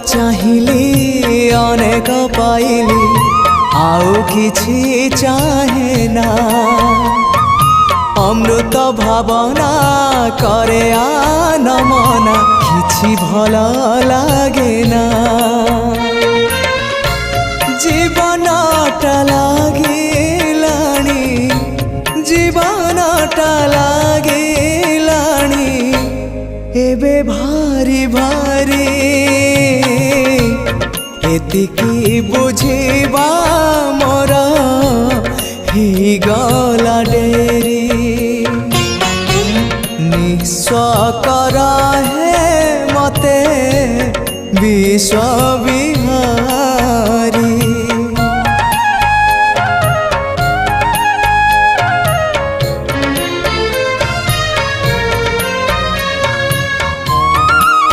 चाहिली अनेक पाइली आउ किछि चाहे ना अमृत भावना करे आनमना किछि भल लागे ना जीवनटा लागिलाणी जीवनटा लागिलाणी एबे भारी भारी एतिकी बुझिबा मोर ही गला डेरी निस्व करा है मते विश्व